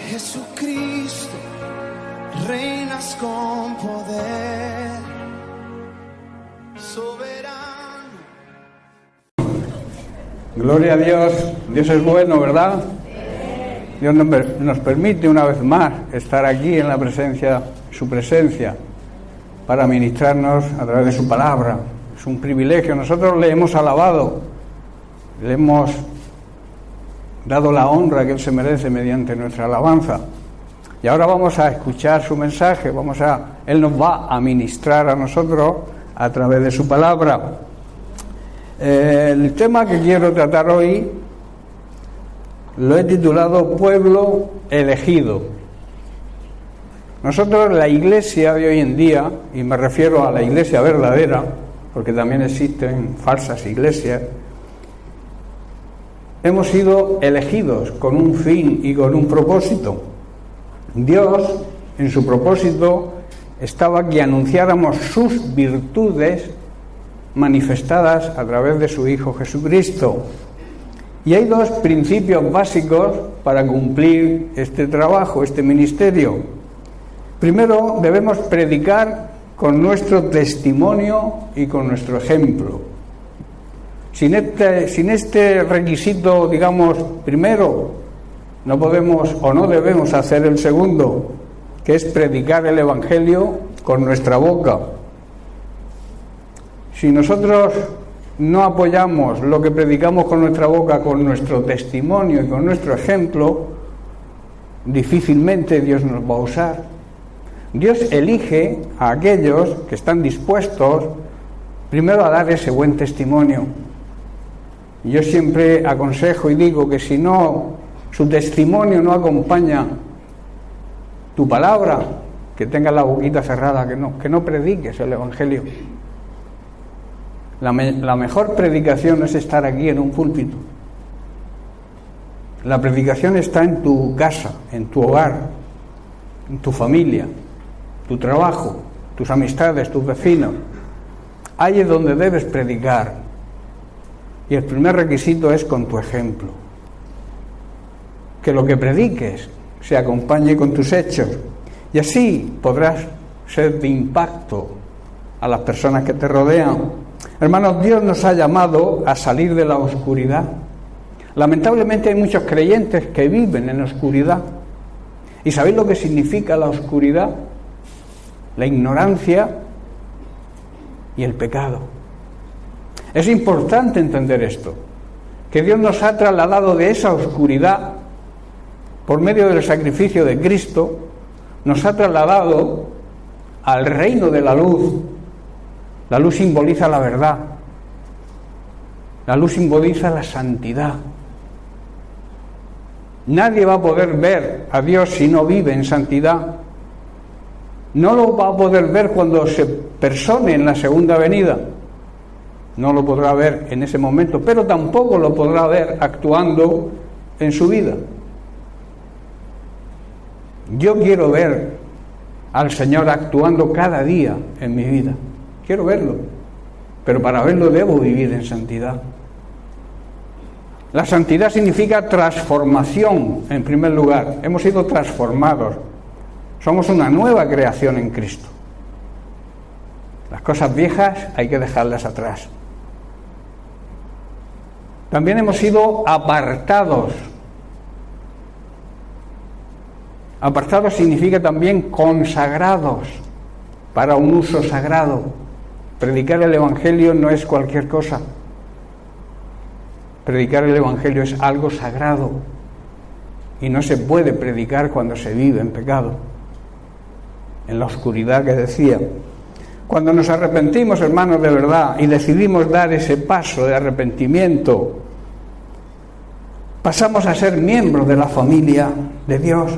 Jesucristo, reinas con poder, soberano. Gloria a Dios. Dios es bueno, ¿verdad? Dios nos permite una vez más estar aquí en la presencia, su presencia, para ministrarnos a través de su palabra. Es un privilegio. Nosotros le hemos alabado, le hemos dado la honra que Él se merece mediante nuestra alabanza. Y ahora vamos a escuchar su mensaje. Él nos va a ministrar a nosotros a través de su palabra. El tema que quiero tratar hoy lo he titulado Pueblo Elegido. Nosotros, la iglesia de hoy en día, y me refiero a la iglesia verdadera, porque también existen falsas iglesias, hemos sido elegidos con un fin y con un propósito. Dios, en su propósito, estaba que anunciáramos sus virtudes manifestadas a través de su Hijo Jesucristo. Y hay dos principios básicos para cumplir este trabajo, este ministerio. Primero, debemos predicar con nuestro testimonio y con nuestro ejemplo. Sin este requisito, digamos, primero, no podemos o no debemos hacer el segundo, que es predicar el Evangelio con nuestra boca. Si nosotros no apoyamos lo que predicamos con nuestra boca, con nuestro testimonio y con nuestro ejemplo, difícilmente Dios nos va a usar. Dios elige a aquellos que están dispuestos primero a dar ese buen testimonio. Yo siempre aconsejo y digo que si su testimonio no acompaña tu palabra, que tengas la boquita cerrada, que no prediques el Evangelio. La mejor predicación no es estar aquí en un púlpito. La predicación está en tu casa, en tu hogar, en tu familia, tu trabajo, tus amistades, tus vecinos. Ahí es donde debes predicar. Y el primer requisito es con tu ejemplo. Que lo que prediques se acompañe con tus hechos. Y así podrás ser de impacto a las personas que te rodean. Hermanos, Dios nos ha llamado a salir de la oscuridad. Lamentablemente hay muchos creyentes que viven en oscuridad. ¿Y sabéis lo que significa la oscuridad? La ignorancia y el pecado. Es importante entender esto, que Dios nos ha trasladado de esa oscuridad por medio del sacrificio de Cristo, nos ha trasladado al reino de la luz. La luz simboliza la verdad, la luz simboliza la santidad. Nadie va a poder ver a Dios si no vive en santidad. No lo va a poder ver cuando se persone en la segunda venida. No lo podrá ver en ese momento, pero tampoco lo podrá ver actuando en su vida. Yo quiero ver al Señor actuando cada día en mi vida. Quiero verlo, pero para verlo debo vivir en santidad. La santidad significa transformación, en primer lugar. Hemos sido transformados. Somos una nueva creación en Cristo. Las cosas viejas hay que dejarlas atrás. También hemos sido apartados. Apartados significa también consagrados para un uso sagrado. Predicar el Evangelio no es cualquier cosa. Predicar el Evangelio es algo sagrado y no se puede predicar cuando se vive en pecado, en la oscuridad que decía. Cuando nos arrepentimos, hermanos, de verdad, y decidimos dar ese paso de arrepentimiento, pasamos a ser miembros de la familia de Dios.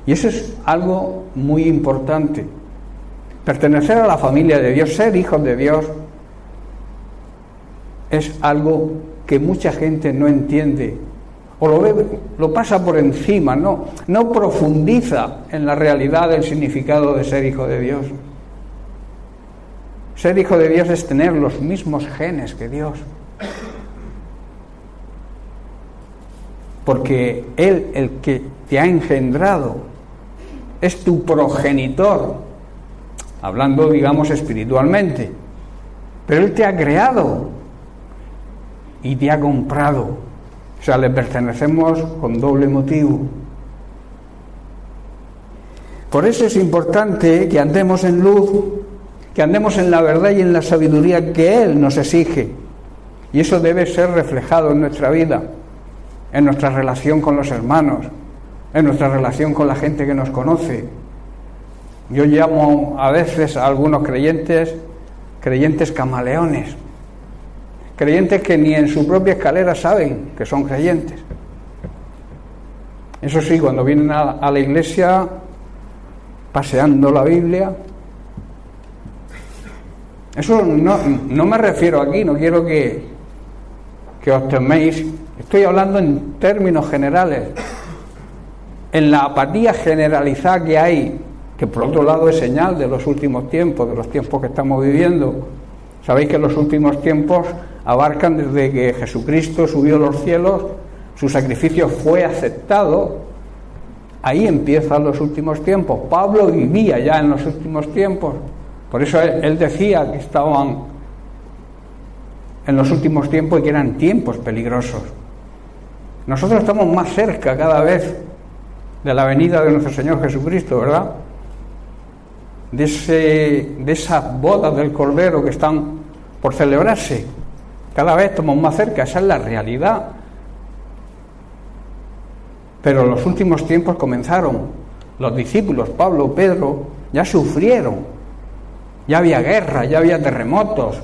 Y eso es algo muy importante. Pertenecer a la familia de Dios, ser hijos de Dios, es algo que mucha gente no entiende o lo pasa por encima, no profundiza en la realidad del significado de ser hijo de Dios. Ser hijo de Dios es tener los mismos genes que Dios. porque Él, el que te ha engendrado, es tu progenitor, hablando, digamos, espiritualmente, pero Él te ha creado y te ha comprado, o sea, le pertenecemos con doble motivo. Por eso es importante que andemos en luz, que andemos en la verdad y en la sabiduría que Él nos exige, y eso debe ser reflejado en nuestra vida, en nuestra relación con los hermanos, en nuestra relación con la gente que nos conoce. Yo llamo a veces a algunos creyentes camaleones, creyentes que ni en su propia escalera saben que son creyentes. Eso sí, cuando vienen a la iglesia paseando la Biblia, eso no me refiero aquí, no quiero que os teméis, estoy hablando en términos generales, en la apatía generalizada que hay, que por otro lado es señal de los últimos tiempos, de los tiempos que estamos viviendo. Sabéis que los últimos tiempos abarcan desde que Jesucristo subió a los cielos, su sacrificio fue aceptado, ahí empiezan los últimos tiempos. Pablo vivía ya en los últimos tiempos, por eso él decía que estaban en los últimos tiempos y que eran tiempos peligrosos. Nosotros estamos más cerca cada vez de la venida de nuestro Señor Jesucristo, ¿verdad? De esas bodas del Cordero que están por celebrarse. Cada vez estamos más cerca, esa es la realidad. Pero los últimos tiempos comenzaron. Los discípulos, Pablo, Pedro, ya sufrieron. Ya había guerra, ya había terremotos.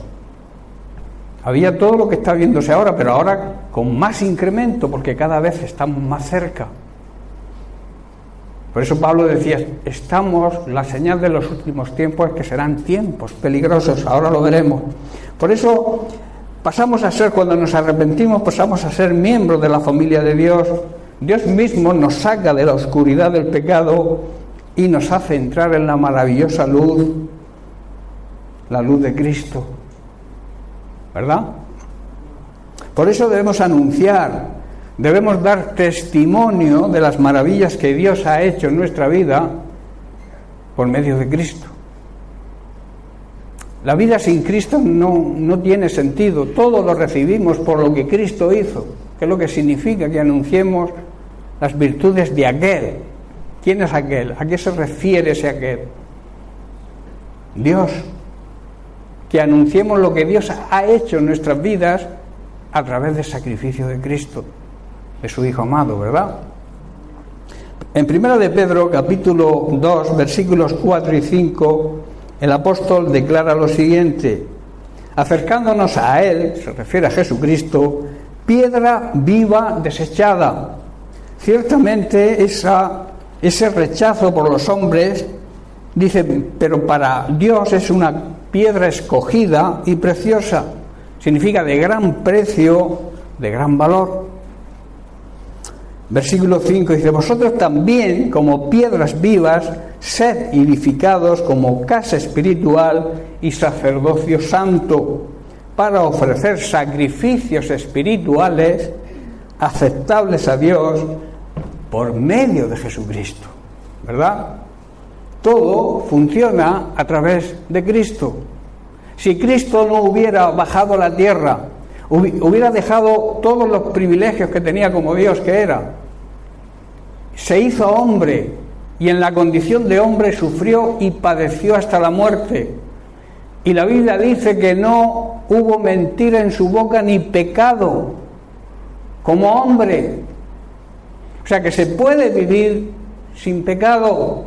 Había todo lo que está viéndose ahora, pero ahora con más incremento, porque cada vez estamos más cerca. Por eso Pablo decía, la señal de los últimos tiempos es que serán tiempos peligrosos, ahora lo veremos. Por eso cuando nos arrepentimos, pasamos a ser miembros de la familia de Dios. Dios mismo nos saca de la oscuridad del pecado y nos hace entrar en la maravillosa luz, la luz de Cristo, ¿verdad? Por eso debemos anunciar, debemos dar testimonio de las maravillas que Dios ha hecho en nuestra vida por medio de Cristo. La vida sin Cristo no tiene sentido. Todo lo recibimos por lo que Cristo hizo, que es lo que significa que anunciemos las virtudes de aquel. ¿Quién es aquel? ¿A qué se refiere ese aquel? Dios. Que anunciemos lo que Dios ha hecho en nuestras vidas a través del sacrificio de Cristo, de su Hijo amado, ¿verdad? En 1 de Pedro, capítulo 2, versículos 4 y 5, el apóstol declara lo siguiente: acercándonos a Él, se refiere a Jesucristo, piedra viva desechada. Ciertamente ese rechazo por los hombres, dice, pero para Dios es una piedra escogida y preciosa. Significa de gran precio, de gran valor. Versículo 5 dice, vosotros también, como piedras vivas, sed edificados como casa espiritual y sacerdocio santo, para ofrecer sacrificios espirituales aceptables a Dios por medio de Jesucristo, ¿verdad? Todo funciona a través de Cristo. Si Cristo no hubiera bajado a la tierra, hubiera dejado todos los privilegios que tenía como Dios que era, se hizo hombre y en la condición de hombre sufrió y padeció hasta la muerte. Y la Biblia dice que no hubo mentira en su boca ni pecado como hombre. O sea que se puede vivir sin pecado.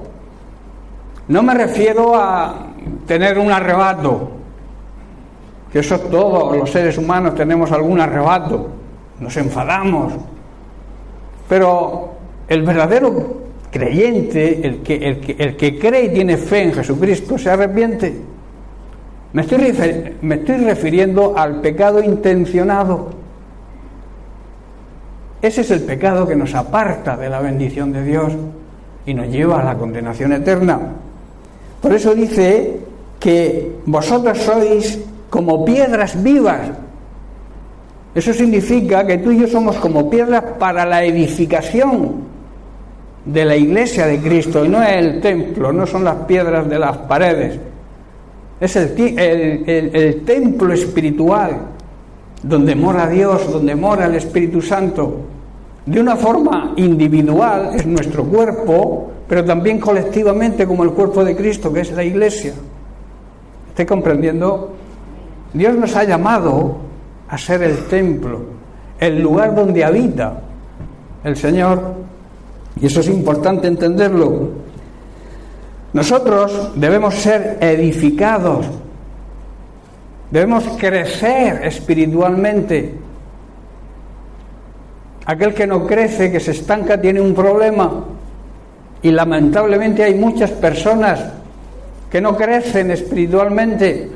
No me refiero a tener un arrebato, que eso todos los seres humanos tenemos algún arrebato, nos enfadamos, pero el verdadero creyente, el que cree y tiene fe en Jesucristo, se arrepiente. Me estoy refiriendo al pecado intencionado. Ese es el pecado que nos aparta de la bendición de Dios y nos lleva a la condenación eterna. Por eso dice que vosotros sois como piedras vivas. Eso significa que tú y yo somos como piedras para la edificación de la iglesia de Cristo, y no es el templo, no son las piedras de las paredes, es el templo espiritual donde mora Dios, donde mora el Espíritu Santo. De una forma individual es nuestro cuerpo, pero también colectivamente como el cuerpo de Cristo, que es la iglesia. ¿Estáis comprendiendo? Dios nos ha llamado a ser el templo, el lugar donde habita el Señor, y eso es importante entenderlo. Nosotros debemos ser edificados, debemos crecer espiritualmente. Aquel que no crece, que se estanca, tiene un problema, y lamentablemente hay muchas personas que no crecen espiritualmente,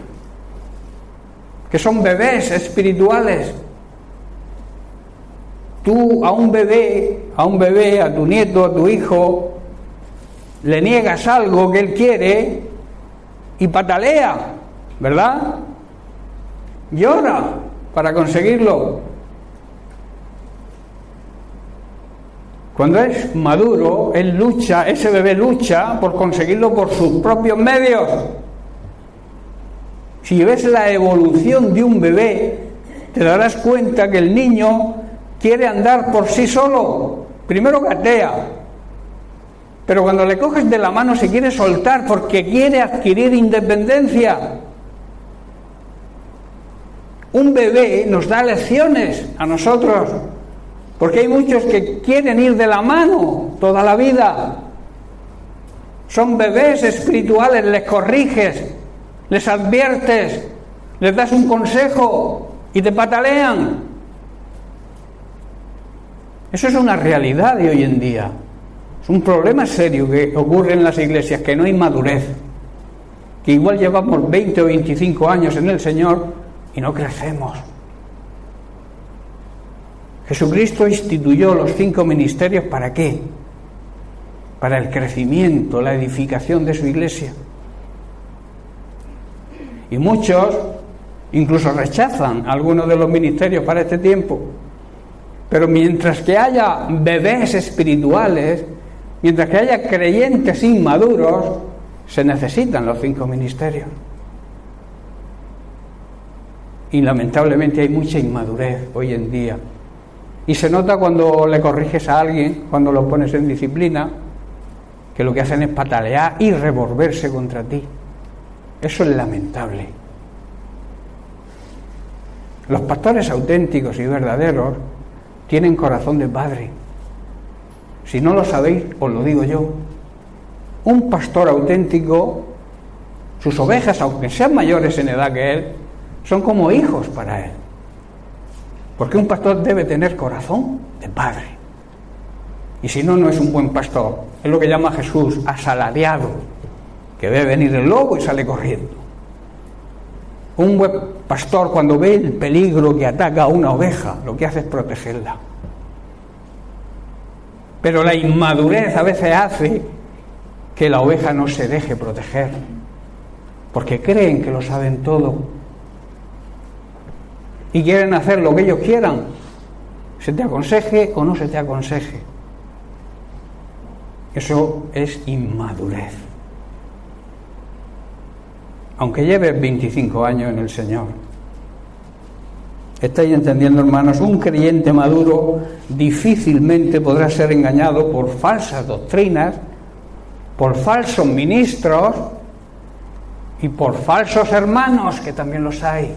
que son bebés espirituales. Tú a un bebé, a tu nieto, a tu hijo, le niegas algo que él quiere y patalea, ¿verdad? Llora para conseguirlo. Cuando es maduro, ese bebé lucha por conseguirlo por sus propios medios. Si ves la evolución de un bebé, te darás cuenta que el niño quiere andar por sí solo. Primero gatea, pero cuando le coges de la mano se quiere soltar porque quiere adquirir independencia. Un bebé nos da lecciones a nosotros, porque hay muchos que quieren ir de la mano toda la vida. Son bebés espirituales, les corriges, les adviertes, les das un consejo y te patalean. Eso es una realidad de hoy en día. Es un problema serio que ocurre en las iglesias, que no hay madurez, que igual llevamos 20 o 25 años en el Señor y no crecemos. Jesucristo instituyó los 5 ministerios, ¿para qué? Para el crecimiento, la edificación de su iglesia. Y muchos incluso rechazan algunos de los ministerios para este tiempo. Pero mientras que haya bebés espirituales, mientras que haya creyentes inmaduros, se necesitan los 5 ministerios. Y lamentablemente hay mucha inmadurez hoy en día. Y se nota cuando le corriges a alguien, cuando lo pones en disciplina, que lo que hacen es patalear y revolverse contra ti. Eso es lamentable. Los pastores auténticos y verdaderos tienen corazón de padre. Si no lo sabéis, os lo digo yo. Un pastor auténtico, sus ovejas, aunque sean mayores en edad que él, son como hijos para él. Porque un pastor debe tener corazón de padre. Y si no, no es un buen pastor. Es lo que llama Jesús asalariado, que ve venir el lobo y sale corriendo. Un buen pastor, cuando ve el peligro que ataca a una oveja, lo que hace es protegerla. Pero la inmadurez a veces hace que la oveja no se deje proteger, porque creen que lo saben todo y quieren hacer lo que ellos quieran, se te aconseje o no se te aconseje. Eso es inmadurez. Aunque lleves 25 años en el Señor. ¿Estáis entendiendo, hermanos? Un creyente maduro difícilmente podrá ser engañado por falsas doctrinas, por falsos ministros y por falsos hermanos, que también los hay.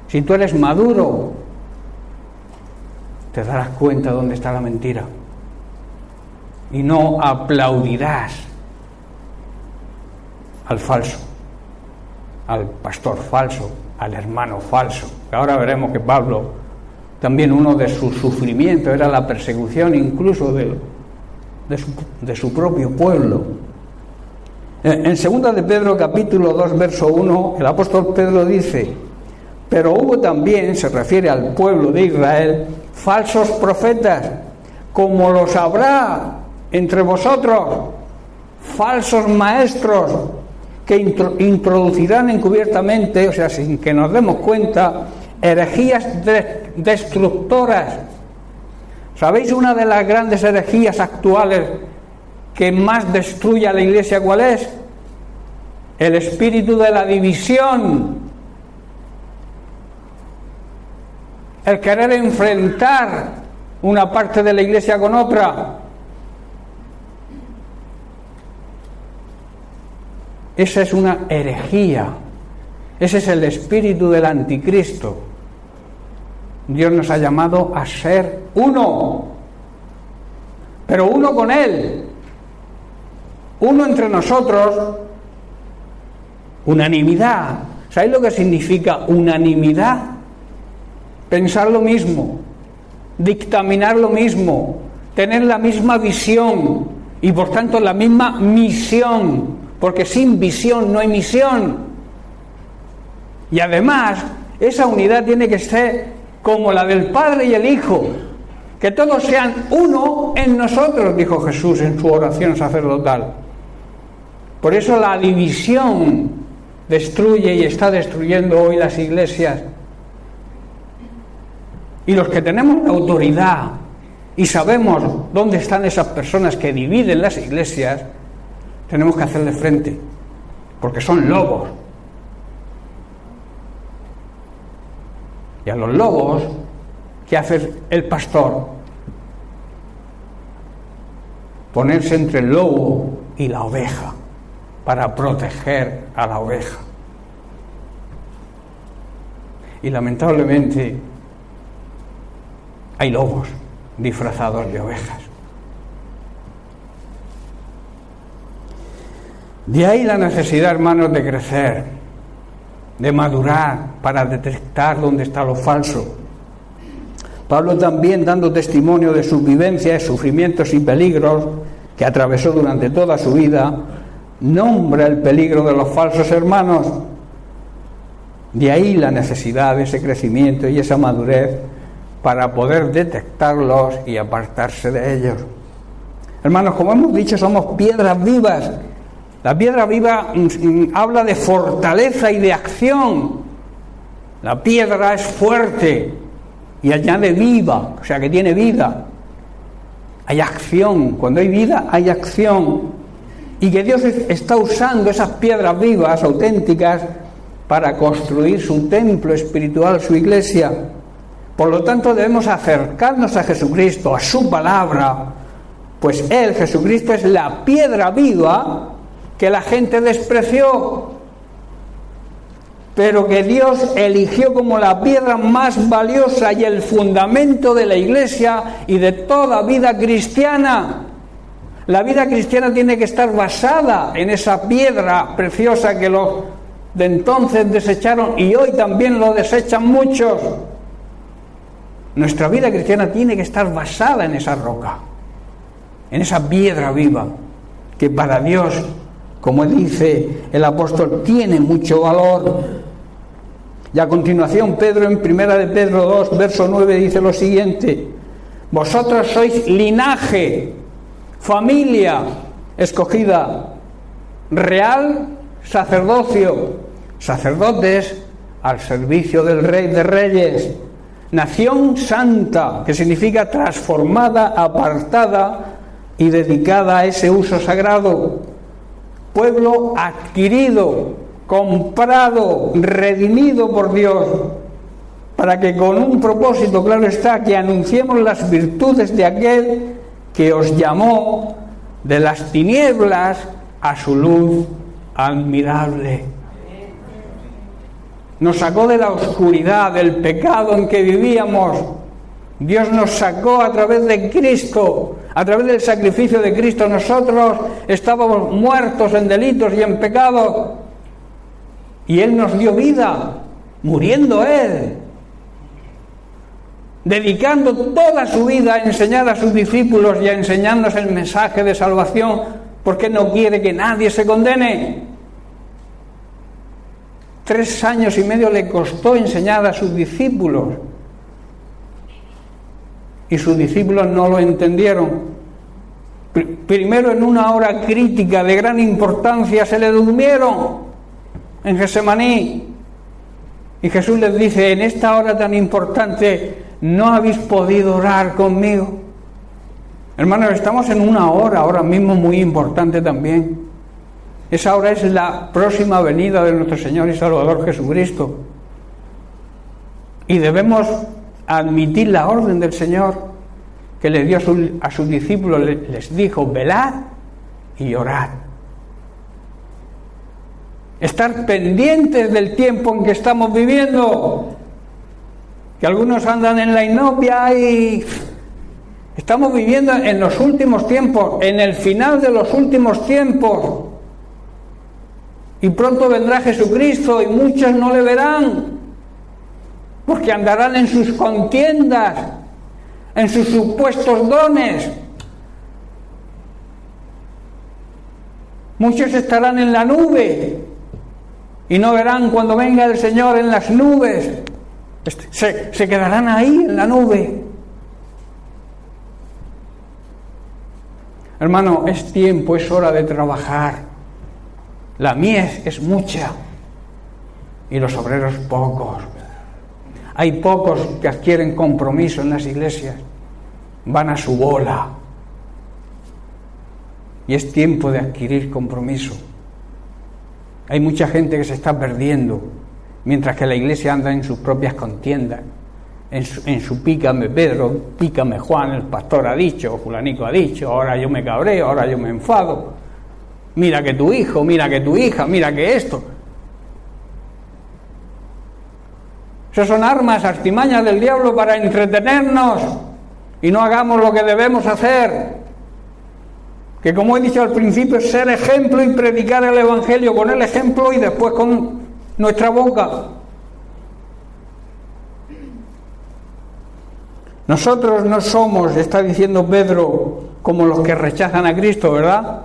Si tú eres maduro, te darás cuenta dónde está la mentira y no aplaudirás al falso, al pastor falso, al hermano falso. Ahora veremos que Pablo, también uno de sus sufrimientos era la persecución incluso de su propio pueblo. En 2 de Pedro capítulo 2 verso 1, el apóstol Pedro dice: pero hubo también, se refiere al pueblo de Israel, falsos profetas, como los habrá entre vosotros, falsos maestros, que introducirán encubiertamente, o sea, sin que nos demos cuenta, herejías destructoras. ¿Sabéis una de las grandes herejías actuales que más destruye a la Iglesia cuál es? El espíritu de la división. El querer enfrentar una parte de la Iglesia con otra. Esa es una herejía. Ese es el espíritu del anticristo. Dios nos ha llamado a ser uno, pero uno con Él, uno entre nosotros, unanimidad. ¿Sabéis lo que significa unanimidad? Pensar lo mismo, dictaminar lo mismo, tener la misma visión y por tanto la misma misión, porque sin visión no hay misión. Y además, esa unidad tiene que ser como la del Padre y el Hijo, que todos sean uno en nosotros, dijo Jesús en su oración sacerdotal. Por eso la división destruye y está destruyendo hoy las iglesias. Y los que tenemos la autoridad y sabemos dónde están esas personas que dividen las iglesias, tenemos que hacerle frente, porque son lobos. Y a los lobos, ¿qué hace el pastor? Ponerse entre el lobo y la oveja para proteger a la oveja. Y lamentablemente hay lobos disfrazados de ovejas. De ahí la necesidad, hermanos, de crecer, de madurar para detectar dónde está lo falso. Pablo también, dando testimonio de sus vivencias, sufrimientos y peligros que atravesó durante toda su vida, nombra el peligro de los falsos hermanos. De ahí la necesidad de ese crecimiento y esa madurez para poder detectarlos y apartarse de ellos. Hermanos, como hemos dicho, somos piedras vivas. La piedra viva habla de fortaleza y de acción. La piedra es fuerte y añade viva, o sea que tiene vida. Hay acción, cuando hay vida hay acción. Y que Dios está usando esas piedras vivas, auténticas, para construir su templo espiritual, su iglesia. Por lo tanto debemos acercarnos a Jesucristo, a su palabra, pues Él, Jesucristo, es la piedra viva que la gente despreció, pero que Dios eligió como la piedra más valiosa y el fundamento de la iglesia y de toda vida cristiana. La vida cristiana tiene que estar basada en esa piedra preciosa que los de entonces desecharon y hoy también lo desechan muchos. Nuestra vida cristiana tiene que estar basada en esa roca, en esa piedra viva, que para Dios, como dice el apóstol, tiene mucho valor. Y a continuación Pedro, en 1 de Pedro 2, verso 9, dice lo siguiente: vosotros sois linaje, familia escogida, real sacerdocio, sacerdotes al servicio del Rey de Reyes, nación santa, que significa transformada, apartada y dedicada a ese uso sagrado, pueblo adquirido, comprado, redimido por Dios, para que con un propósito, claro está, que anunciemos las virtudes de aquel que os llamó de las tinieblas a su luz admirable. Nos sacó de la oscuridad, del pecado en que vivíamos. Dios nos sacó a través de Cristo, a través del sacrificio de Cristo. Nosotros estábamos muertos en delitos y en pecados, y Él nos dio vida, muriendo Él, dedicando toda su vida a enseñar a sus discípulos y a enseñarnos el mensaje de salvación, porque no quiere que nadie se condene. 3 años y medio le costó enseñar a sus discípulos, y sus discípulos no lo entendieron. Primero, en una hora crítica de gran importancia, se le durmieron en Getsemaní, Y Jesús les dice, en esta hora tan importante, ¿no habéis podido orar conmigo? Hermanos, estamos en una hora ahora mismo muy importante también. Esa hora es la próxima venida de nuestro Señor y Salvador Jesucristo. Y debemos admitir la orden del Señor que le dio a sus discípulos, les dijo, velad y orad. Estar pendientes del tiempo en que estamos viviendo, que algunos andan en la inopia y estamos viviendo en los últimos tiempos, en el final de los últimos tiempos, y pronto vendrá Jesucristo y muchos no le verán, porque andarán en sus contiendas, en sus supuestos dones. Muchos estarán en la nube y no verán cuando venga el Señor en las nubes. Se quedarán ahí en la nube. Hermano, es tiempo, es hora de trabajar. La mies es mucha y los obreros pocos. Hay pocos que adquieren compromiso en las iglesias, van a su bola. Y es tiempo de adquirir compromiso. Hay mucha gente que se está perdiendo, mientras que la iglesia anda en sus propias contiendas, en su pícame Pedro, pícame Juan, el pastor ha dicho, fulanico ha dicho, ahora yo me cabreo, ahora yo me enfado. Mira que tu hijo, mira que tu hija, mira que esto. Esas son armas, artimañas del diablo para entretenernos y no hagamos lo que debemos hacer. Que como he dicho al principio, es ser ejemplo y predicar el Evangelio con el ejemplo y después con nuestra boca. Nosotros no somos, está diciendo Pedro, como los que rechazan a Cristo, ¿verdad?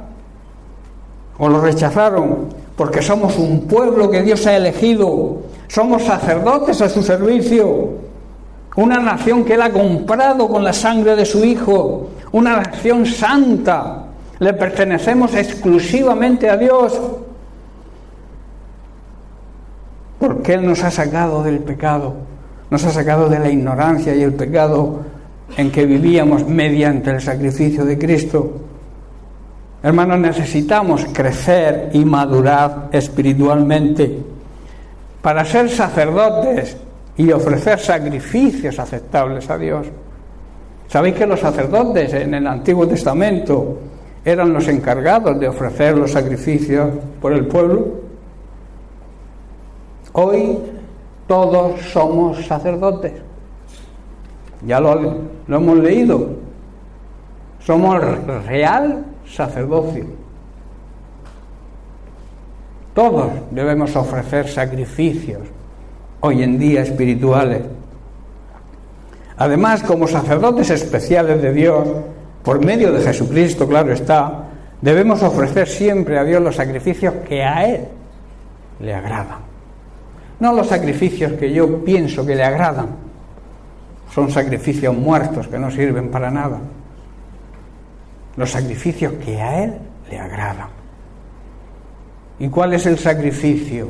O lo rechazaron, porque somos un pueblo que Dios ha elegido, somos sacerdotes a su servicio, una nación que Él ha comprado con la sangre de su Hijo, una nación santa. Le pertenecemos exclusivamente a Dios, porque Él nos ha sacado del pecado, nos ha sacado de la ignorancia y el pecado en que vivíamos mediante el sacrificio de Cristo. Hermanos, necesitamos crecer y madurar espiritualmente para ser sacerdotes y ofrecer sacrificios aceptables a Dios. ¿Sabéis que los sacerdotes en el Antiguo Testamento eran los encargados de ofrecer los sacrificios por el pueblo? Hoy todos somos sacerdotes. Ya lo hemos leído. Somos real sacerdocio. Todos debemos ofrecer sacrificios hoy en día espirituales. Además, como sacerdotes especiales de Dios, por medio de Jesucristo, claro está, debemos ofrecer siempre a Dios los sacrificios que a Él le agradan. No los sacrificios que yo pienso que le agradan. Son sacrificios muertos que no sirven para nada. Los sacrificios que a Él le agradan. ¿Y cuál es el sacrificio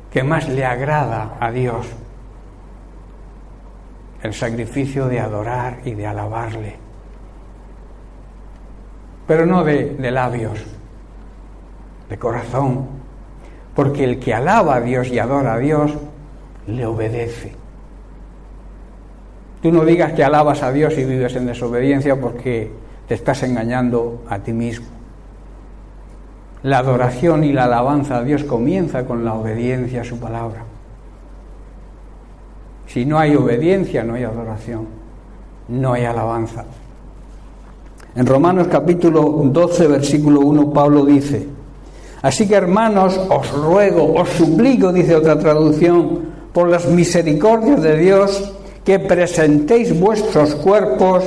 que más le agrada a Dios? El sacrificio de adorar y de alabarle. Pero no de labios, de corazón. Porque el que alaba a Dios y adora a Dios, le obedece. Tú no digas que alabas a Dios y vives en desobediencia, porque te estás engañando a ti mismo. La adoración y la alabanza a Dios comienza con la obediencia a su palabra. Si no hay obediencia, no hay adoración, no hay alabanza. En Romanos capítulo 12, versículo 1, Pablo dice: así que, hermanos, os ruego, os suplico, dice otra traducción, por las misericordias de Dios, que presentéis vuestros cuerpos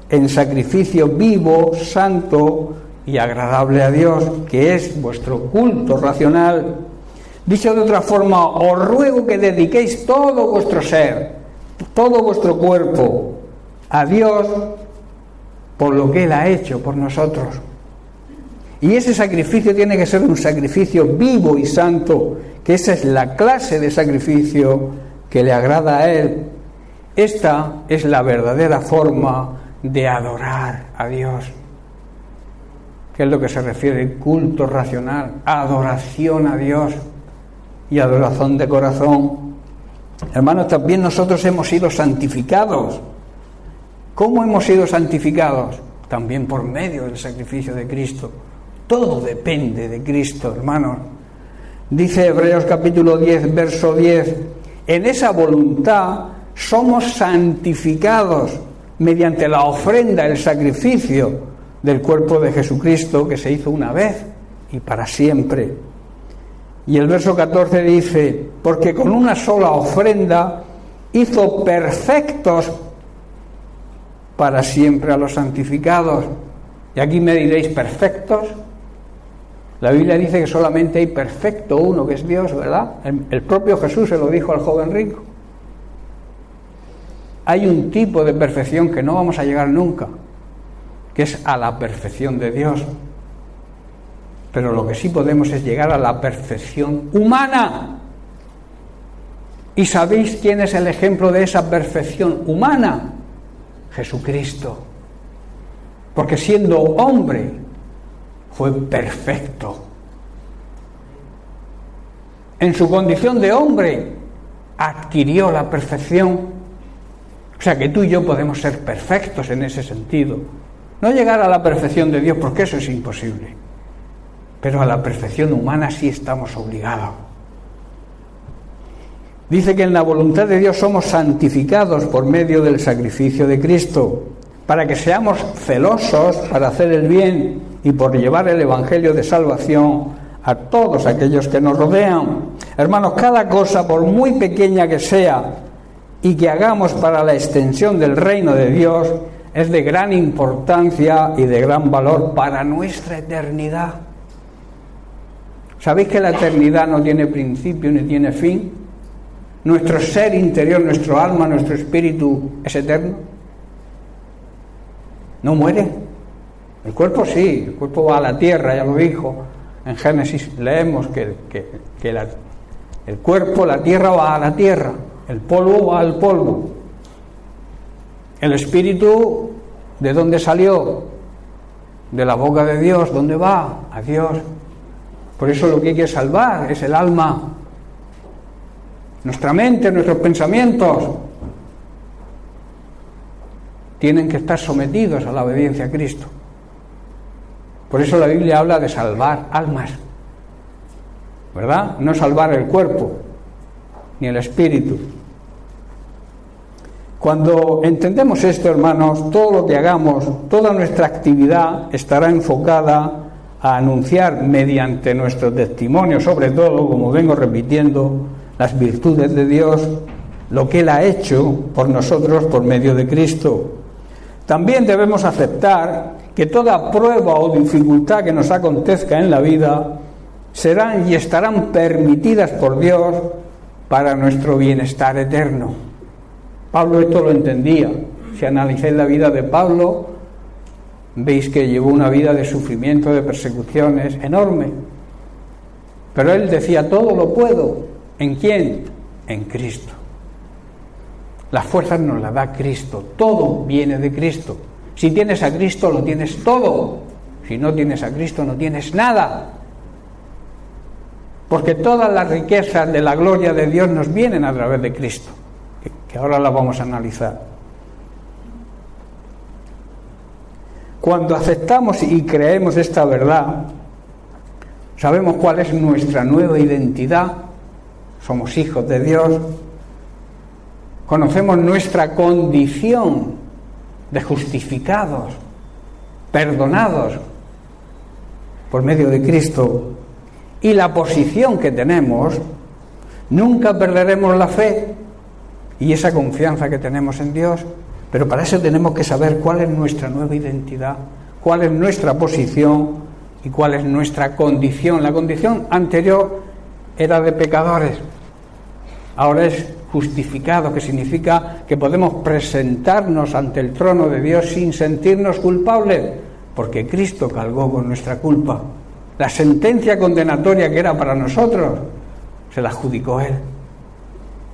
en sacrificio vivo, santo y agradable a Dios, que es vuestro culto racional. Dicho de otra forma, os ruego que dediquéis todo vuestro ser, todo vuestro cuerpo a Dios por lo que Él ha hecho por nosotros. Y ese sacrificio tiene que ser un sacrificio vivo y santo, que esa es la clase de sacrificio que le agrada a Él. Esta es la verdadera forma de adorar a Dios, que es lo que se refiere al culto racional, adoración a Dios y adoración de corazón. Hermanos, también nosotros hemos sido santificados. ¿Cómo hemos sido santificados? También por medio del sacrificio de Cristo. Todo depende de Cristo, hermanos. Dice Hebreos capítulo 10, verso 10, en esa voluntad somos santificados mediante la ofrenda, el sacrificio del cuerpo de Jesucristo que se hizo una vez y para siempre. Y el verso 14 dice, porque con una sola ofrenda hizo perfectos para siempre a los santificados. Y aquí me diréis, ¿perfectos? La Biblia dice que solamente hay perfecto uno, que es Dios, ¿verdad? El propio Jesús se lo dijo al joven rico. Hay un tipo de perfección que no vamos a llegar nunca, que es a la perfección de Dios. Pero lo que sí podemos es llegar a la perfección humana. ¿Y sabéis quién es el ejemplo de esa perfección humana? Jesucristo. Porque siendo hombre, fue perfecto. En su condición de hombre, adquirió la perfección. O sea que tú y yo podemos ser perfectos en ese sentido. No llegar a la perfección de Dios, porque eso es imposible. Pero a la perfección humana sí estamos obligados. Dice que en la voluntad de Dios somos santificados por medio del sacrificio de Cristo, para que seamos celosos para hacer el bien y por llevar el evangelio de salvación a todos aquellos que nos rodean. Hermanos, cada cosa, por muy pequeña que sea, y que hagamos para la extensión del reino de Dios, es de gran importancia y de gran valor para nuestra eternidad. ¿Sabéis que la eternidad no tiene principio ni tiene fin? Nuestro ser interior, nuestro alma, nuestro espíritu es eterno. ¿No muere? El cuerpo sí, el cuerpo va a la tierra, ya lo dijo. En Génesis leemos que el cuerpo, la tierra va a la tierra, el polvo va al polvo. El espíritu, ¿de dónde salió? De la boca de Dios. ¿Dónde va? A Dios. Por eso lo que hay que salvar es el alma, nuestra mente, nuestros pensamientos. Tienen que estar sometidos a la obediencia a Cristo. Por eso la Biblia habla de salvar almas, ¿verdad? No salvar el cuerpo, ni el espíritu. Cuando entendemos esto, hermanos, todo lo que hagamos, toda nuestra actividad estará enfocada a anunciar mediante nuestro testimonio, sobre todo, como vengo repitiendo, las virtudes de Dios, lo que Él ha hecho por nosotros por medio de Cristo. También debemos aceptar que toda prueba o dificultad que nos acontezca en la vida serán y estarán permitidas por Dios para nuestro bienestar eterno. Pablo esto lo entendía. Si analizáis la vida de Pablo, veis que llevó una vida de sufrimiento, de persecuciones enorme. Pero él decía, todo lo puedo. ¿En quién? En Cristo. Las fuerzas nos las da Cristo. Todo viene de Cristo. Si tienes a Cristo, lo tienes todo. Si no tienes a Cristo, no tienes nada. Porque todas las riquezas de la gloria de Dios nos vienen a través de Cristo, que ahora las vamos a analizar. Cuando aceptamos y creemos esta verdad, sabemos cuál es nuestra nueva identidad. Somos hijos de Dios. Conocemos nuestra condición de justificados, perdonados por medio de Cristo, y la posición que tenemos. Nunca perderemos la fe y esa confianza que tenemos en Dios, pero para eso tenemos que saber cuál es nuestra nueva identidad, cuál es nuestra posición y cuál es nuestra condición. La condición anterior era de pecadores, ahora es justificado, que significa que podemos presentarnos ante el trono de Dios sin sentirnos culpables, porque Cristo cargó con nuestra culpa. La sentencia condenatoria que era para nosotros se la adjudicó Él.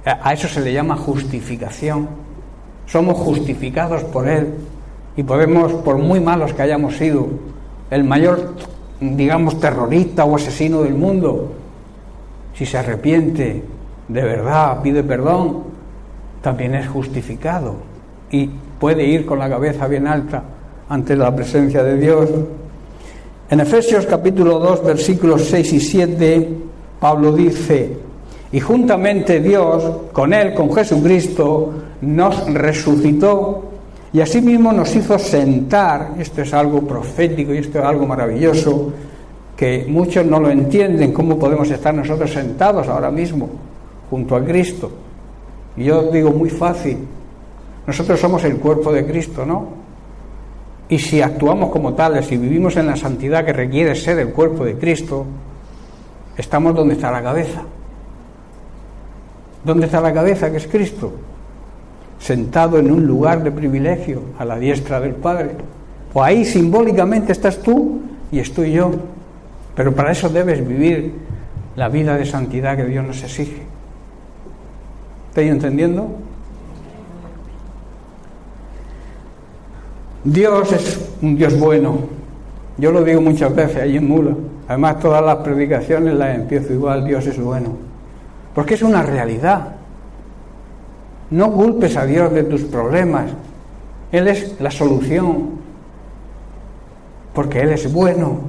A eso se le llama justificación. Somos justificados por Él y podemos, por muy malos que hayamos sido, el mayor, digamos, terrorista o asesino del mundo, si se arrepiente de verdad, pide perdón, también es justificado y puede ir con la cabeza bien alta ante la presencia de Dios. En Efesios capítulo 2, versículos 6 y 7, Pablo dice: y juntamente Dios, con Él, con Jesucristo, nos resucitó y asimismo nos hizo sentar. Esto es algo profético y esto es algo maravilloso, que muchos no lo entienden, cómo podemos estar nosotros sentados ahora mismo junto a Cristo. Y yo digo muy fácil, nosotros somos el cuerpo de Cristo, ¿no? Y si actuamos como tales y vivimos en la santidad que requiere ser el cuerpo de Cristo, estamos donde está la cabeza. ¿Dónde está la cabeza, que es Cristo? Sentado en un lugar de privilegio, a la diestra del Padre. O ahí simbólicamente estás tú y estoy yo. Pero para eso debes vivir la vida de santidad que Dios nos exige. ¿Estáis entendiendo? Dios es un Dios bueno. Yo lo digo muchas veces allí en Mula. Además, todas las predicaciones las empiezo igual: Dios es bueno. Porque es una realidad. No culpes a Dios de tus problemas. Él es la solución. Porque Él es bueno.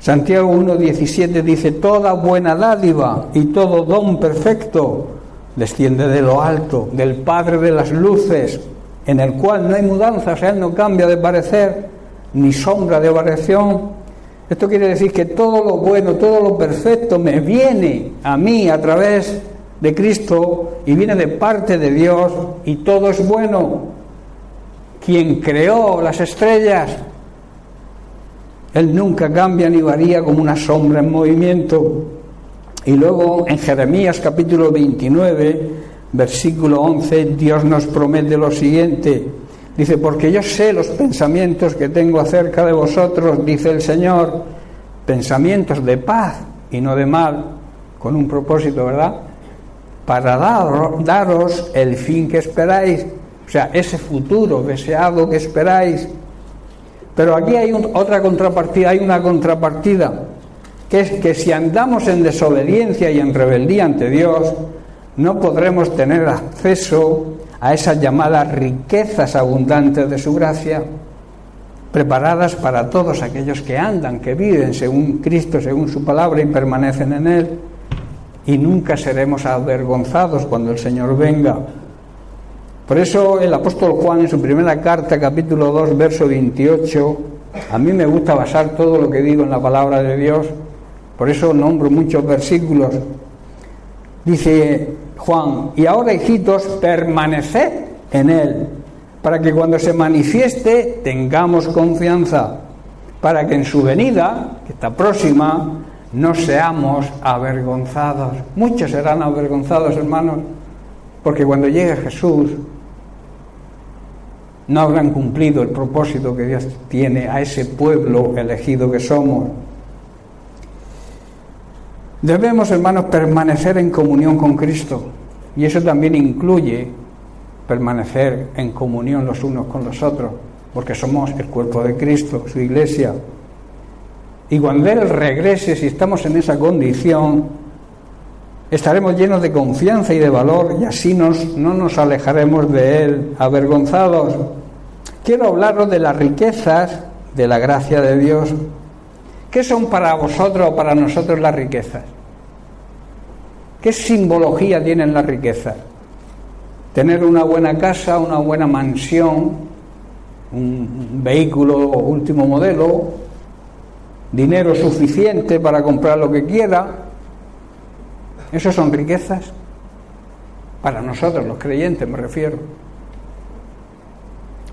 Santiago 1:17 dice: toda buena dádiva y todo don perfecto desciende de lo alto, del Padre de las luces, en el cual no hay mudanza, o sea, Él no cambia de parecer, ni sombra de variación. Esto quiere decir que todo lo bueno, todo lo perfecto me viene a mí a través de Cristo y viene de parte de Dios, y todo es bueno. Quien creó las estrellas, Él nunca cambia ni varía como una sombra en movimiento. Y luego en Jeremías capítulo 29, versículo 11, Dios nos promete lo siguiente. Dice: porque yo sé los pensamientos que tengo acerca de vosotros, dice el Señor, pensamientos de paz y no de mal, con un propósito, ¿verdad? Para daros el fin que esperáis, o sea, ese futuro deseado que esperáis. Pero aquí hay otra contrapartida, hay una contrapartida, que es que si andamos en desobediencia y en rebeldía ante Dios, no podremos tener acceso a esas llamadas riquezas abundantes de su gracia, preparadas para todos aquellos que andan, que viven según Cristo, según su palabra, y permanecen en Él. Y nunca seremos avergonzados cuando el Señor venga. Por eso el apóstol Juan, en su primera carta, capítulo 2, verso 28, a mí me gusta basar todo lo que digo en la palabra de Dios, por eso nombro muchos versículos. Dice Juan: y ahora, hijitos, permaneced en Él, para que cuando se manifieste tengamos confianza, para que en su venida, que está próxima, no seamos avergonzados. Muchos serán avergonzados, hermanos, porque cuando llegue Jesús no habrán cumplido el propósito que Dios tiene a ese pueblo elegido que somos. Debemos, hermanos, permanecer en comunión con Cristo, y eso también incluye permanecer en comunión los unos con los otros, porque somos el cuerpo de Cristo, su iglesia. Y cuando Él regrese, si estamos en esa condición, estaremos llenos de confianza y de valor, y así no nos alejaremos de Él avergonzados. Quiero hablaros de las riquezas de la gracia de Dios. ¿Qué son para vosotros o para nosotros las riquezas? ¿Qué simbología tienen las riquezas? Tener una buena casa, una buena mansión, un vehículo último modelo, dinero suficiente para comprar lo que quiera. ¿Eso son riquezas? Para nosotros, los creyentes, me refiero.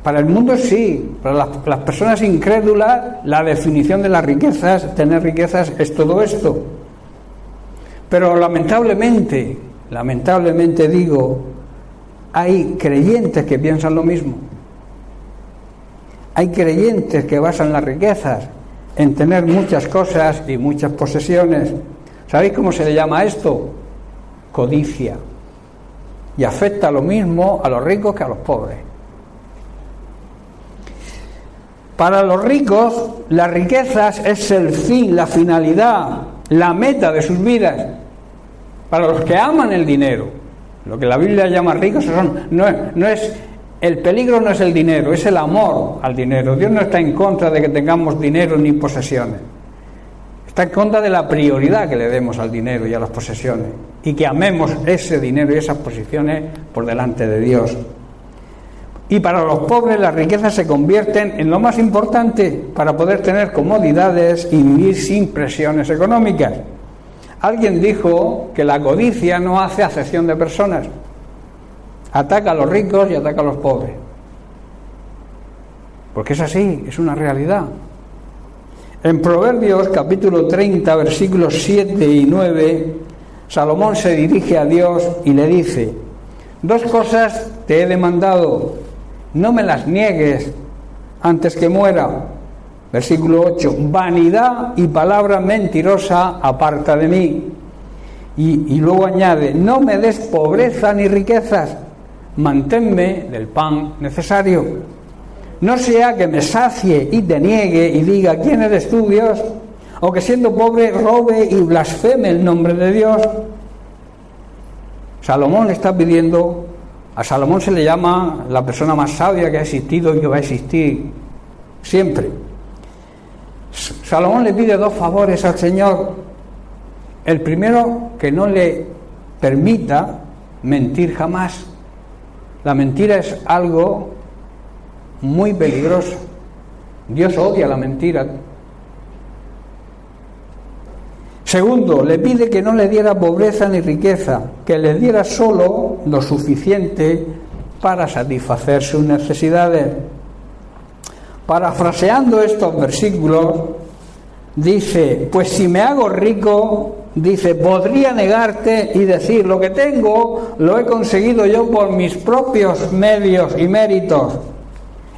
Para el mundo sí, para las personas incrédulas, la definición de las riquezas, tener riquezas, es todo esto. Pero lamentablemente digo, hay creyentes que piensan lo mismo. Hay creyentes que basan las riquezas en tener muchas cosas y muchas posesiones. ¿Sabéis cómo se le llama a esto? Codicia. Y afecta lo mismo a los ricos que a los pobres. Para los ricos, las riquezas es el fin, la finalidad, la meta de sus vidas. Para los que aman el dinero, lo que la Biblia llama ricos, el peligro no es el dinero, es el amor al dinero. Dios no está en contra de que tengamos dinero ni posesiones. Está en contra de la prioridad que le demos al dinero y a las posesiones, y que amemos ese dinero y esas posesiones por delante de Dios. Y para los pobres las riquezas se convierten en lo más importante para poder tener comodidades y vivir sin presiones económicas. Alguien dijo que la codicia no hace acepción de personas. Ataca a los ricos y ataca a los pobres. Porque es así, es una realidad. En Proverbios capítulo 30, versículos 7 y 9, Salomón se dirige a Dios y le dice: 2 cosas te he demandado, no me las niegues antes que muera. Versículo 8, vanidad y palabra mentirosa aparta de mí. Y luego añade: no me des pobreza ni riquezas, manténme del pan necesario. No sea que me sacie y te niegue y diga: ¿quién eres tú, Dios? O que siendo pobre robe y blasfeme el nombre de Dios. Salomón le está pidiendo, a Salomón se le llama la persona más sabia que ha existido y que va a existir siempre. Salomón le pide 2 favores al Señor. El primero, que no le permita mentir jamás. La mentira es algo muy peligroso. Dios odia la mentira. Segundo, le pide que no le diera pobreza ni riqueza, que le diera solo lo suficiente para satisfacer sus necesidades. Parafraseando estos versículos, dice: pues si me hago rico, dice, podría negarte y decir: lo que tengo lo he conseguido yo por mis propios medios y méritos.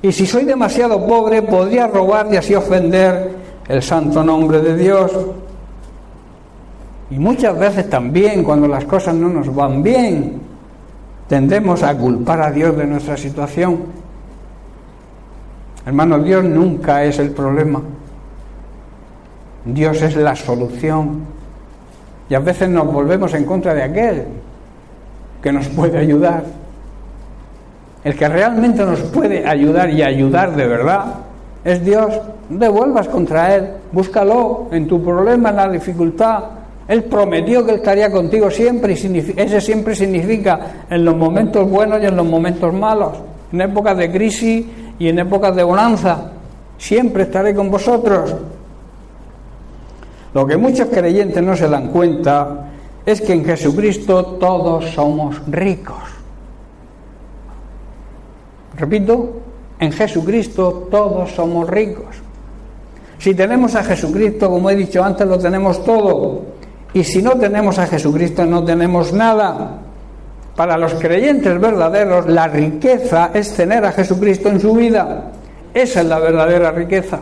Y si soy demasiado pobre, podría robar y así ofender el santo nombre de Dios. Y muchas veces también, cuando las cosas no nos van bien, tendemos a culpar a Dios de nuestra situación. Hermanos, Dios nunca es el problema. Dios es la solución. Y a veces nos volvemos en contra de aquel que nos puede ayudar. El que realmente nos puede ayudar y ayudar de verdad es Dios. No te vuelvas contra Él, búscalo en tu problema, en la dificultad. Él prometió que Él estaría contigo siempre, y ese siempre significa en los momentos buenos y en los momentos malos, en épocas de crisis y en épocas de bonanza. Siempre estaré con vosotros. Lo que muchos creyentes no se dan cuenta es que en Jesucristo todos somos ricos. Repito, en Jesucristo todos somos ricos. Si tenemos a Jesucristo, como he dicho antes, lo tenemos todo. Y si no tenemos a Jesucristo, no tenemos nada. Para los creyentes verdaderos, la riqueza es tener a Jesucristo en su vida. Esa es la verdadera riqueza.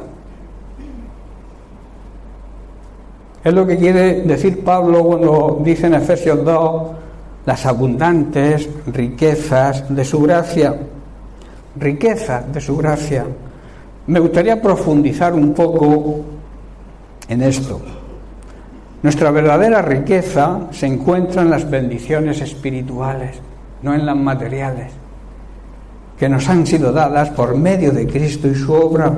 Es lo que quiere decir Pablo cuando dice en Efesios 2: las abundantes riquezas de su gracia. Riquezas de su gracia. Me gustaría profundizar un poco en esto. Nuestra verdadera riqueza se encuentra en las bendiciones espirituales, no en las materiales, que nos han sido dadas por medio de Cristo y su obra.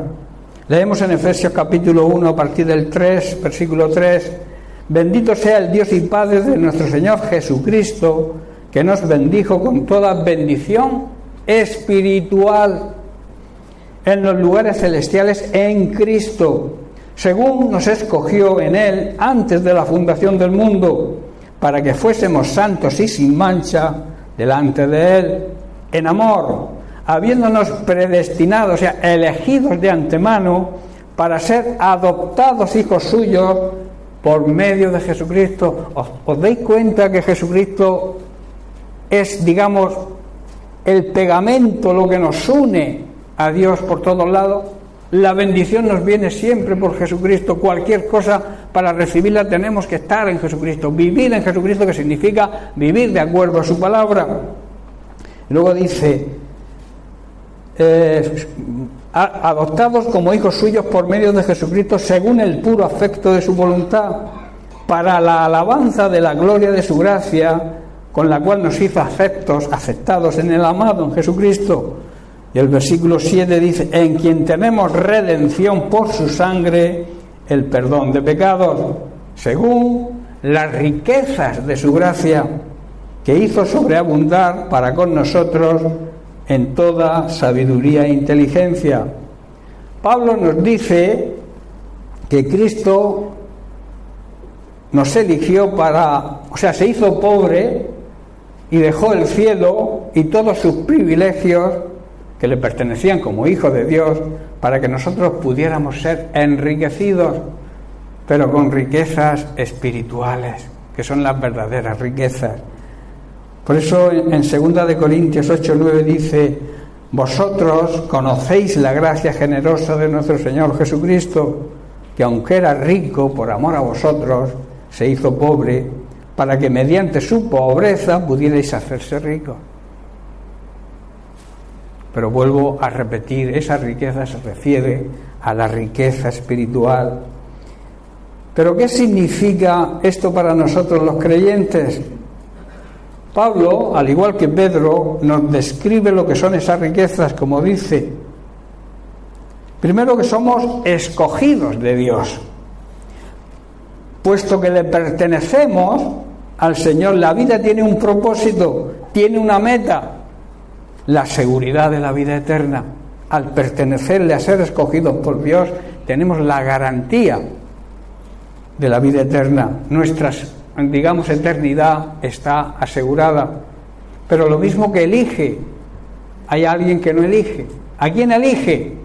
Leemos en Efesios capítulo 1 a partir del 3, versículo 3: bendito sea el Dios y Padre de nuestro Señor Jesucristo, que nos bendijo con toda bendición espiritual en los lugares celestiales en Cristo, según nos escogió en Él antes de la fundación del mundo, para que fuésemos santos y sin mancha delante de Él, en amor, habiéndonos predestinados, o sea, elegidos de antemano, para ser adoptados hijos suyos por medio de Jesucristo. ¿Os dais cuenta que Jesucristo es, digamos, el pegamento, lo que nos une a Dios por todos lados? La bendición nos viene siempre por Jesucristo. Cualquier cosa para recibirla tenemos que estar en Jesucristo. Vivir en Jesucristo, que significa vivir de acuerdo a su palabra. Luego dice, adoptados como hijos suyos por medio de Jesucristo, según el puro afecto de su voluntad, para la alabanza de la gloria de su gracia, con la cual nos hizo aceptados en el amado, en Jesucristo. Y el versículo 7 dice, en quien tenemos redención por su sangre, el perdón de pecados, según las riquezas de su gracia, que hizo sobreabundar para con nosotros en toda sabiduría e inteligencia. Pablo nos dice que Cristo nos eligió se hizo pobre y dejó el cielo y todos sus privilegios que le pertenecían como hijo de Dios, para que nosotros pudiéramos ser enriquecidos, pero con riquezas espirituales, que son las verdaderas riquezas. Por eso en 2 Corintios 8:9 dice, vosotros conocéis la gracia generosa de nuestro Señor Jesucristo, que aunque era rico por amor a vosotros, se hizo pobre, para que mediante su pobreza pudierais hacerse ricos. Pero vuelvo a repetir, esa riqueza se refiere a la riqueza espiritual. ¿Pero qué significa esto para nosotros los creyentes? Pablo, al igual que Pedro, nos describe lo que son esas riquezas, como dice. Primero, que somos escogidos de Dios. Puesto que le pertenecemos al Señor, la vida tiene un propósito, tiene una meta. La seguridad de la vida eterna. Al pertenecerle, a ser escogidos por Dios, tenemos la garantía de la vida eterna. Nuestra, eternidad está asegurada. Pero lo mismo que elige, hay alguien que no elige. ¿A quién elige?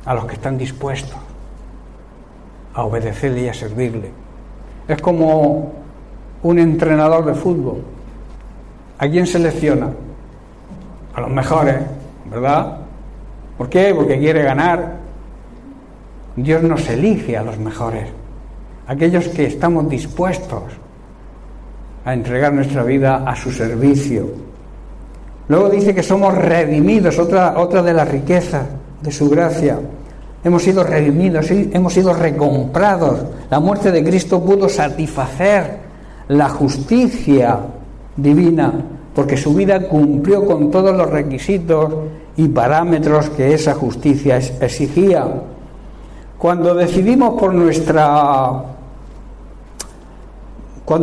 A los que están dispuestos a obedecerle y a servirle. Es como un entrenador de fútbol. ¿A quién selecciona? A los mejores, ¿verdad? ¿Por qué? Porque quiere ganar. Dios nos elige a los mejores, aquellos que estamos dispuestos a entregar nuestra vida a su servicio. Luego dice que somos redimidos, otra de las riquezas de su gracia. Hemos sido redimidos, hemos sido recomprados. La muerte de Cristo pudo satisfacer la justicia divina, porque su vida cumplió con todos los requisitos y parámetros que esa justicia exigía. Cuando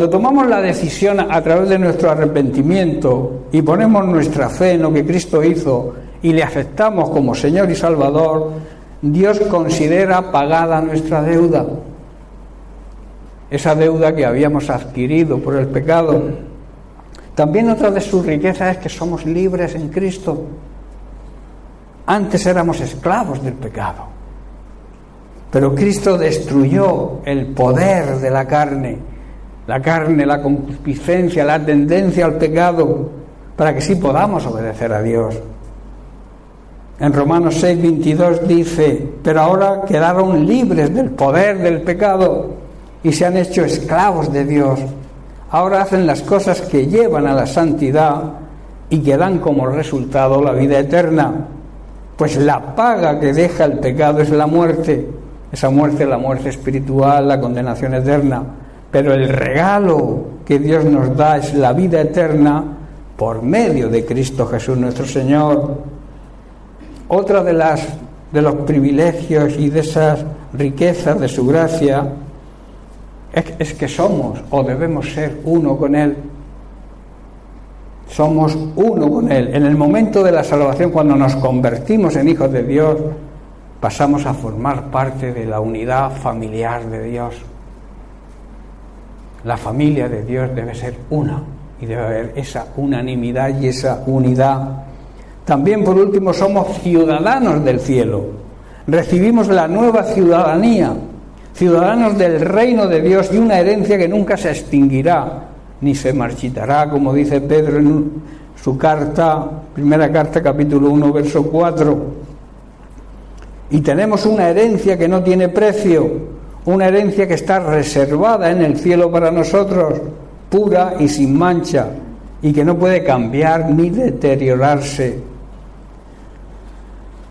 tomamos la decisión a través de nuestro arrepentimiento y ponemos nuestra fe en lo que Cristo hizo y le aceptamos como Señor y Salvador, Dios considera pagada nuestra deuda, esa deuda que habíamos adquirido por el pecado. También otra de sus riquezas es que somos libres en Cristo. Antes éramos esclavos del pecado, pero Cristo destruyó el poder de la carne, la concupiscencia, la tendencia al pecado, para que sí podamos obedecer a Dios. En Romanos 6:22 dice, pero ahora quedaron libres del poder del pecado y se han hecho esclavos de Dios. Ahora hacen las cosas que llevan a la santidad y que dan como resultado la vida eterna. Pues la paga que deja el pecado es la muerte. Esa muerte es la muerte espiritual, la condenación eterna. Pero el regalo que Dios nos da es la vida eterna por medio de Cristo Jesús nuestro Señor. Otra de los privilegios y de esas riquezas de su gracia es que somos o debemos ser uno con Él. Somos uno con Él. En el momento de la salvación, cuando nos convertimos en hijos de Dios, pasamos a formar parte de la unidad familiar de Dios. La familia de Dios debe ser una y debe haber esa unanimidad y esa unidad. También, por último, somos ciudadanos del cielo. Recibimos la nueva ciudadanía, ciudadanos del reino de Dios y una herencia que nunca se extinguirá ni se marchitará, como dice Pedro en su carta, primera carta, capítulo 1, verso 4. Y tenemos una herencia que no tiene precio, una herencia que está reservada en el cielo para nosotros, pura y sin mancha, y que no puede cambiar ni deteriorarse.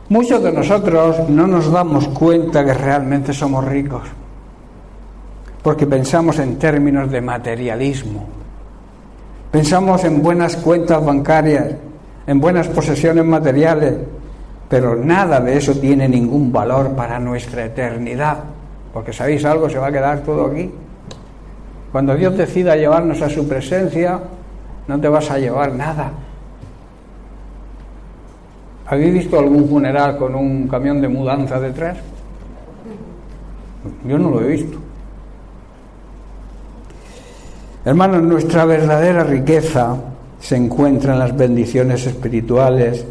Muchos de nosotros no nos damos cuenta que realmente somos ricos, porque pensamos en términos de materialismo, pensamos en buenas cuentas bancarias, en buenas posesiones materiales, pero nada de eso tiene ningún valor para nuestra eternidad, porque ¿sabéis algo? Se va a quedar todo aquí. Cuando Dios decida llevarnos a su presencia, no te vas a llevar nada. ¿Habéis visto algún funeral con un camión de mudanza detrás? Yo no lo he visto. Hermanos, nuestra verdadera riqueza se encuentra en las bendiciones espirituales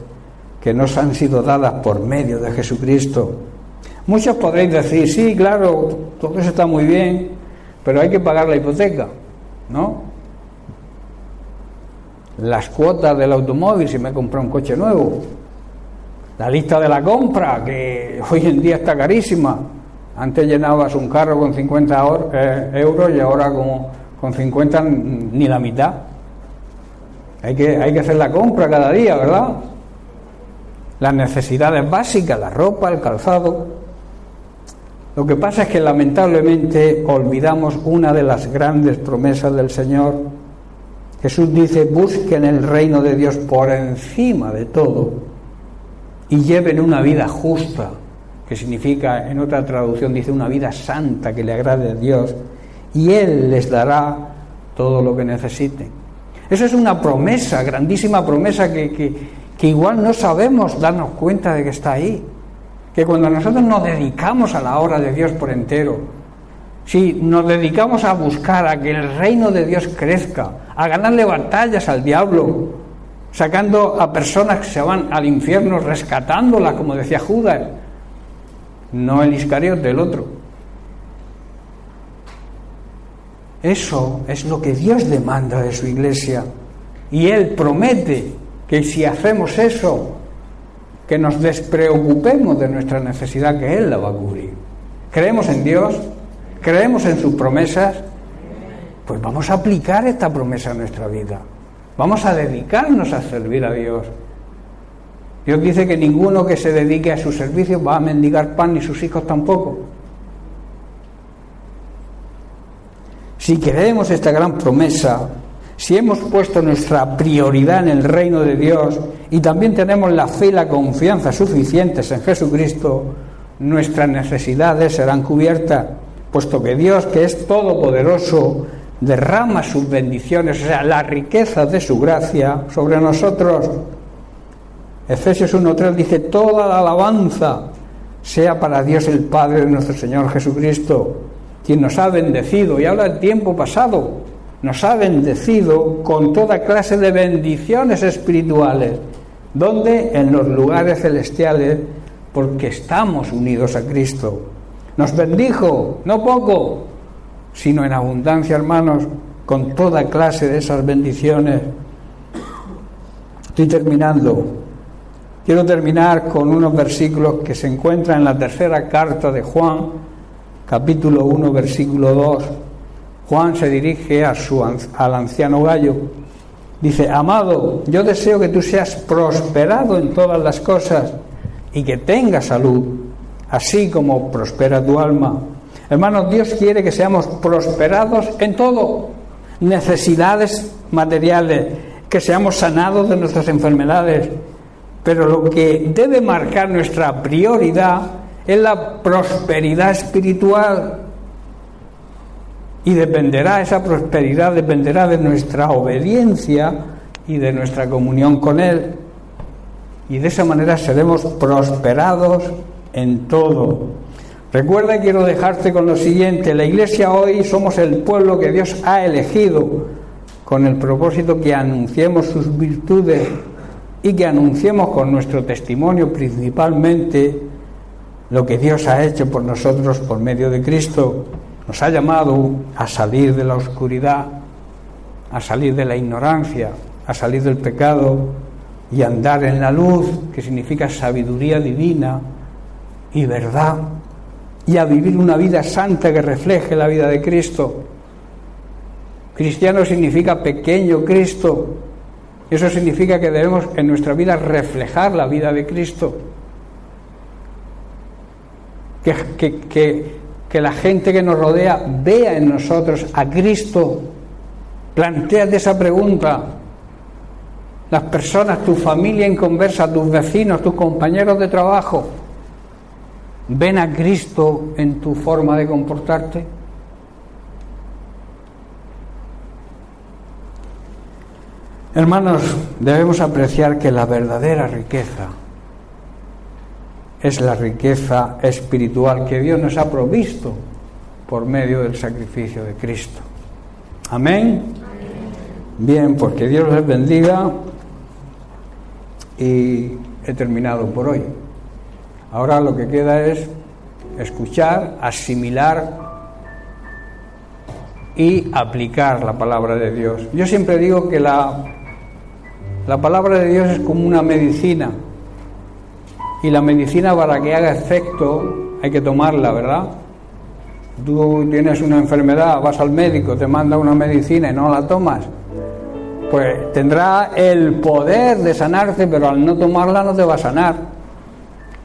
que nos han sido dadas por medio de Jesucristo. Muchos podréis decir, sí, claro, todo eso está muy bien, pero hay que pagar la hipoteca, ¿no? Las cuotas del automóvil si me compro un coche nuevo, la lista de la compra, que hoy en día está carísima. Antes llenabas un carro con 50 euros y ahora con 50 ni la mitad. Hay que hacer la compra cada día, ¿verdad? Las necesidades básicas, la ropa, el calzado. Lo que pasa es que lamentablemente olvidamos una de las grandes promesas del Señor. Jesús dice, busquen el reino de Dios por encima de todo y lleven una vida justa, que significa, en otra traducción dice, una vida santa que le agrade a Dios, y Él les dará todo lo que necesiten. Eso es una promesa, grandísima promesa que igual no sabemos darnos cuenta de que está ahí. Que cuando nosotros nos dedicamos a la obra de Dios por entero, si nos dedicamos a buscar a que el reino de Dios crezca, a ganarle batallas al diablo, sacando a personas que se van al infierno, rescatándolas, como decía Judas, no el Iscariote, el otro. Eso es lo que Dios demanda de su iglesia, y Él promete que si hacemos eso, que nos despreocupemos de nuestra necesidad, que Él la va a cubrir. ¿Creemos en Dios? ¿Creemos en sus promesas? Pues vamos a aplicar esta promesa a nuestra vida. Vamos a dedicarnos a servir a Dios. Dios dice que ninguno que se dedique a su servicio va a mendigar pan, ni sus hijos tampoco. Si creemos esta gran promesa, si hemos puesto nuestra prioridad en el reino de Dios y también tenemos la fe y la confianza suficientes en Jesucristo, nuestras necesidades serán cubiertas, puesto que Dios, que es todopoderoso, derrama sus bendiciones, o sea, la riqueza de su gracia sobre nosotros. Efesios 1:3 dice, toda la alabanza sea para Dios el Padre de nuestro Señor Jesucristo, quien nos ha bendecido, y habla del tiempo pasado, nos ha bendecido con toda clase de bendiciones espirituales. ¿Dónde? En los lugares celestiales, porque estamos unidos a Cristo. Nos bendijo, no poco, sino en abundancia, hermanos, con toda clase de esas bendiciones. Estoy terminando. Quiero terminar con unos versículos que se encuentran en la tercera carta de Juan, capítulo 1, versículo 2. Juan se dirige al anciano Gallo. Dice, amado, yo deseo que tú seas prosperado en todas las cosas y que tengas salud, así como prospera tu alma. Hermanos, Dios quiere que seamos prosperados en todo. Necesidades materiales, que seamos sanados de nuestras enfermedades. Pero lo que debe marcar nuestra prioridad es la prosperidad espiritual. Y esa prosperidad dependerá de nuestra obediencia y de nuestra comunión con Él. Y de esa manera seremos prosperados en todo. Recuerda, quiero dejarte con lo siguiente: la Iglesia hoy somos el pueblo que Dios ha elegido con el propósito que anunciemos sus virtudes y que anunciemos con nuestro testimonio principalmente lo que Dios ha hecho por nosotros por medio de Cristo. Nos ha llamado a salir de la oscuridad, a salir de la ignorancia, a salir del pecado y andar en la luz, que significa sabiduría divina, y verdad, y a vivir una vida santa que refleje la vida de Cristo. Cristiano significa pequeño Cristo. Eso significa que debemos en nuestra vida reflejar la vida de Cristo. Que la gente que nos rodea vea en nosotros a Cristo. Plantéate esa pregunta. Las personas, tu familia inconversa, tus vecinos, tus compañeros de trabajo, ¿ven a Cristo en tu forma de comportarte? Hermanos, debemos apreciar que la verdadera riqueza es la riqueza espiritual que Dios nos ha provisto por medio del sacrificio de Cristo. Amén. Bien, pues que Dios les bendiga y he terminado por hoy. Ahora lo que queda es escuchar, asimilar y aplicar la palabra de Dios. Yo siempre digo que la palabra de Dios es como una medicina. Y la medicina, para que haga efecto, hay que tomarla, ¿verdad? Tú tienes una enfermedad, vas al médico, te manda una medicina y no la tomas, pues tendrá el poder de sanarte, pero al no tomarla no te va a sanar.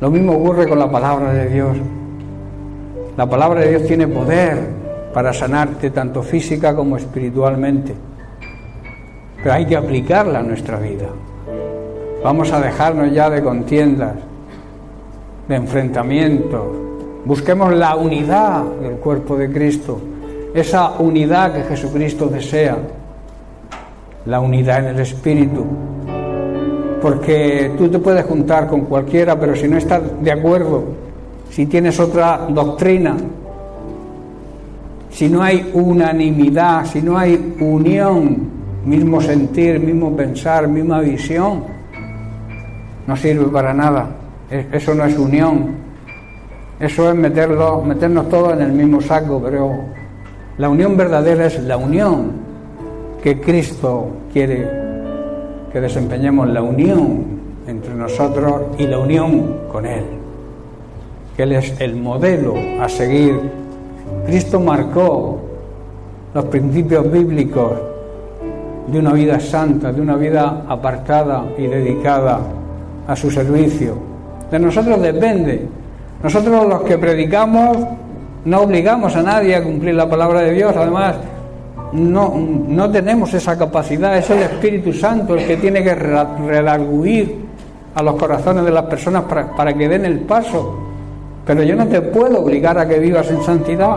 Lo mismo ocurre con la palabra de Dios. La palabra de Dios tiene poder para sanarte tanto física como espiritualmente, pero hay que aplicarla a nuestra vida. Vamos a dejarnos ya de contiendas, de enfrentamientos. Busquemos la unidad del cuerpo de Cristo, esa unidad que Jesucristo desea, la unidad en el Espíritu. Porque tú te puedes juntar con cualquiera, pero si no estás de acuerdo, si tienes otra doctrina, si no hay unanimidad, si no hay unión, mismo sentir, mismo pensar, misma visión, no sirve para nada. Eso no es unión. Eso es meternos todos en el mismo saco, pero la unión verdadera es la unión que Cristo quiere que desempeñemos, la unión entre nosotros y la unión con Él, que Él es el modelo a seguir. Cristo marcó los principios bíblicos de una vida santa, de una vida apartada y dedicada a su servicio. De nosotros depende. Nosotros los que predicamos no obligamos a nadie a cumplir la palabra de Dios. Además, no tenemos esa capacidad. Es el Espíritu Santo el que tiene que redarguir a los corazones de las personas para que den el paso. Pero yo no te puedo obligar a que vivas en santidad.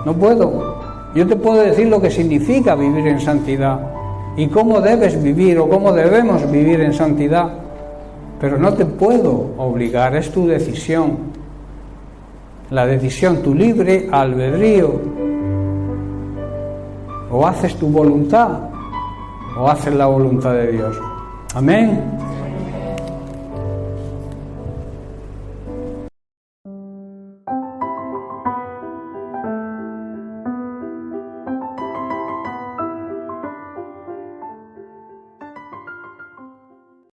No puedo. Yo te puedo decir lo que significa vivir en santidad y cómo debes vivir o cómo debemos vivir en santidad. Pero no te puedo obligar, es tu decisión. La decisión, tu libre albedrío. O haces tu voluntad o haces la voluntad de Dios. Amén.